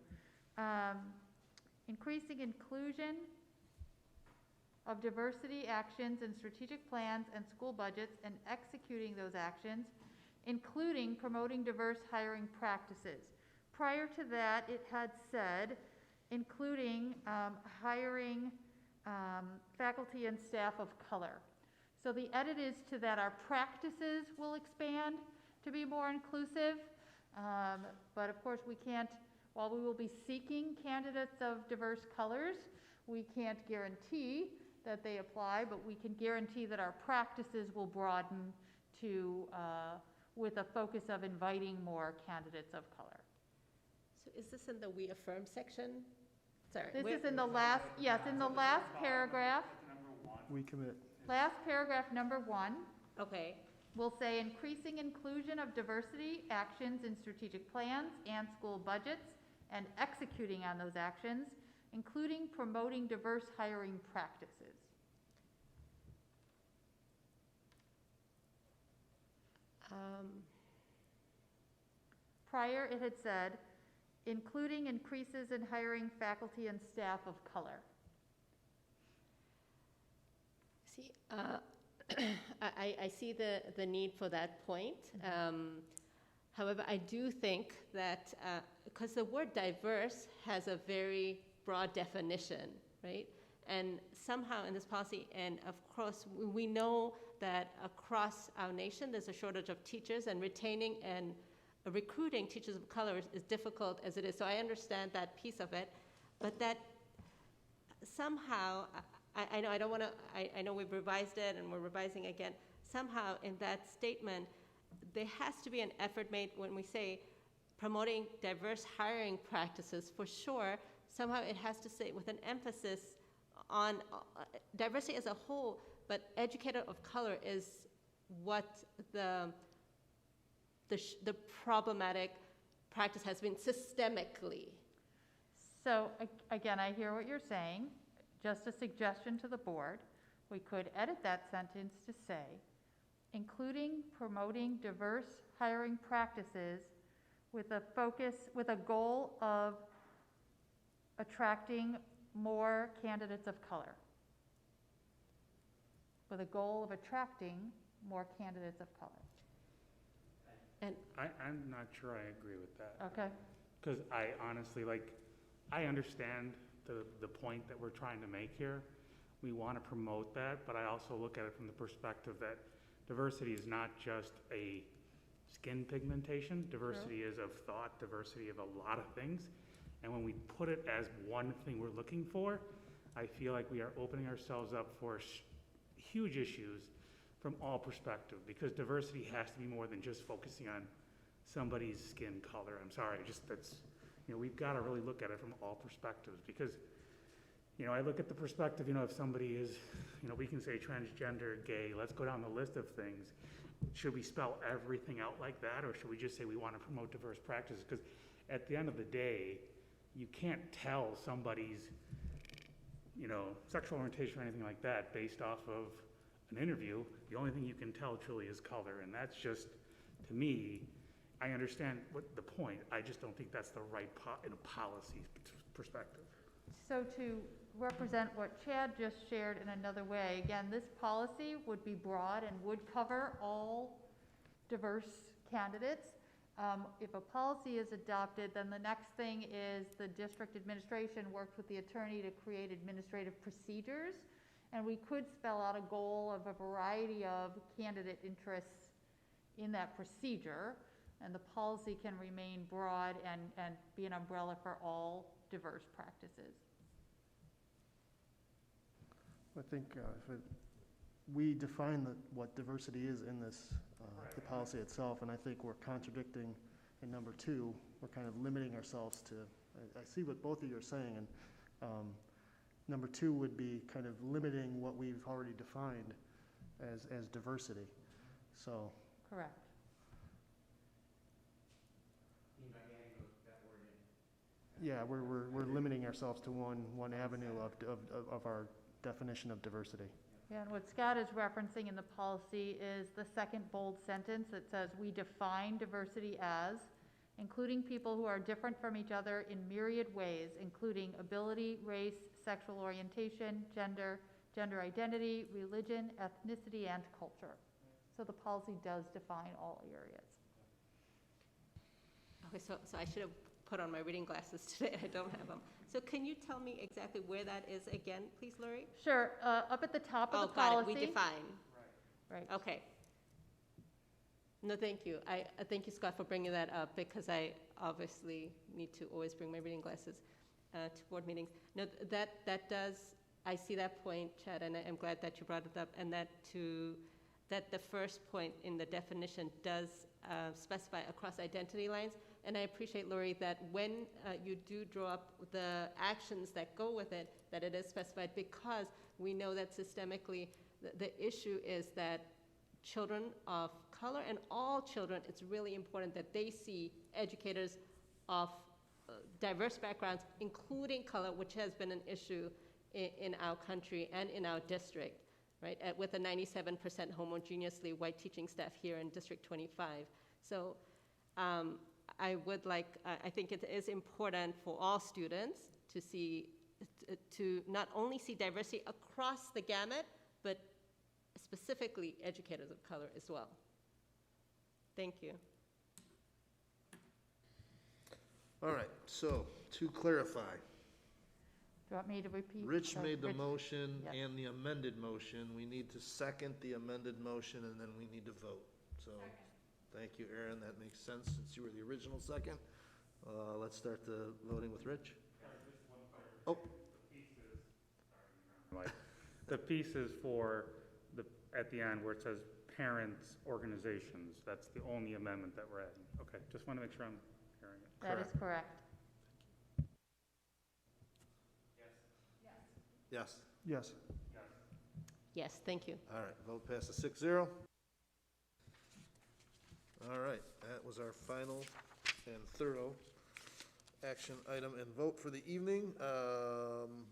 Increasing inclusion of diversity actions in strategic plans and school budgets and executing those actions, including promoting diverse hiring practices. Prior to that, it had said including hiring faculty and staff of color. So the edit is to that our practices will expand to be more inclusive, but of course we can't, while we will be seeking candidates of diverse colors, we can't guarantee that they apply, but we can guarantee that our practices will broaden to, with a focus of inviting more candidates of color. So is this in the we affirm section? Sorry. This is in the last, yes, in the last paragraph. We commit. Last paragraph, number 1. Okay. Will say increasing inclusion of diversity actions in strategic plans and school budgets and executing on those actions, including promoting diverse hiring practices. Prior, it had said, including increases in hiring faculty and staff of color. See, I see the need for that point. However, I do think that, because the word diverse has a very broad definition, right? And somehow in this policy, and of course, we know that across our nation, there's a shortage of teachers, and retaining and recruiting teachers of color is difficult as it is. So I understand that piece of it, but that somehow, I know I don't want to, I know we've revised it and we're revising again. Somehow in that statement, there has to be an effort made when we say promoting diverse hiring practices. For sure, somehow it has to say with an emphasis on diversity as a whole, but educator of color is what the the problematic practice has been systemically. So again, I hear what you're saying. Just a suggestion to the board, we could edit that sentence to say, including promoting diverse hiring practices with a goal of attracting more candidates of color. With a goal of attracting more candidates of color. And I'm not sure I agree with that. Okay. Because I honestly, I understand the point that we're trying to make here. We want to promote that, but I also look at it from the perspective that diversity is not just a skin pigmentation. Diversity is of thought, diversity of a lot of things. And when we put it as one thing we're looking for, I feel like we are opening ourselves up for huge issues from all perspectives, because diversity has to be more than just focusing on somebody's skin color. I'm sorry, we've got to really look at it from all perspectives, because, I look at the perspective, if somebody is, we can say transgender, gay, let's go down the list of things. Should we spell everything out like that, or should we just say we want to promote diverse practices? Because at the end of the day, you can't tell somebody's, sexual orientation or anything like that based off of an interview. The only thing you can tell truly is color, and that's just, to me, I understand what the point. I just don't think that's the right in a policy perspective. So to represent what Chad just shared in another way, again, this policy would be broad and would cover all diverse candidates. If a policy is adopted, then the next thing is the district administration works with the attorney to create administrative procedures. And we could spell out a goal of a variety of candidate interests in that procedure. And the policy can remain broad and be an umbrella for all diverse practices. I think we define what diversity is in this, the policy itself, and I think we're contradicting in number 2. We're kind of limiting ourselves to, I see what both of you are saying, and number 2 would be kind of limiting what we've already defined as diversity. So. Correct. Yeah, we're limiting ourselves to one avenue of our definition of diversity. Yeah, and what Scott is referencing in the policy is the second bold sentence that says, we define diversity as including people who are different from each other in myriad ways, including ability, race, sexual orientation, gender identity, religion, ethnicity, and culture. So the policy does define all areas. Okay, so I should have put on my reading glasses today. I don't have them. So can you tell me exactly where that is again, please, Lori? Sure. Up at the top of the policy. Oh, got it. We define. Right. Okay. No, thank you. I thank you, Scott, for bringing that up, because I obviously need to always bring my reading glasses to board meetings. No, that does, I see that point, Chad, and I'm glad that you brought it up, and that the first point in the definition does specify across identity lines. And I appreciate, Lori, that when you do draw up the actions that go with it, that it is specified, because we know that systemically the issue is that children of color and all children, it's really important that they see educators of diverse backgrounds, including color, which has been an issue in our country and in our district, right? With a 97% homogeneously white teaching staff here in District 25. So I think it is important for all students to not only see diversity across the gamut, but specifically educators of color as well. Thank you. All right, so to clarify. Do you want me to repeat? Rich made the motion Yes. and the amended motion. We need to second the amended motion, and then we need to vote. So, thank you, Aaron. That makes sense since you were the original second. Let's start the voting with Rich. Oh. The piece is for at the end where it says parents, organizations. That's the only amendment that we're adding. Okay, just want to make sure I'm hearing it. That is correct. Yes. Yes, thank you. All right, vote passes 6-0. All right, that was our final and thorough action item and vote for the evening.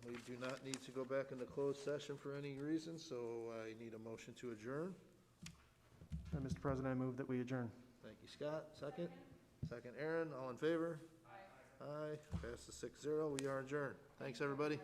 We do not need to go back into closed session for any reason, so I need a motion to adjourn. Mr. President, I move that we adjourn. Thank you, Scott. Second? Second, Aaron. All in favor? Aye. Aye. Passes 6-0. We are adjourned. Thanks, everybody.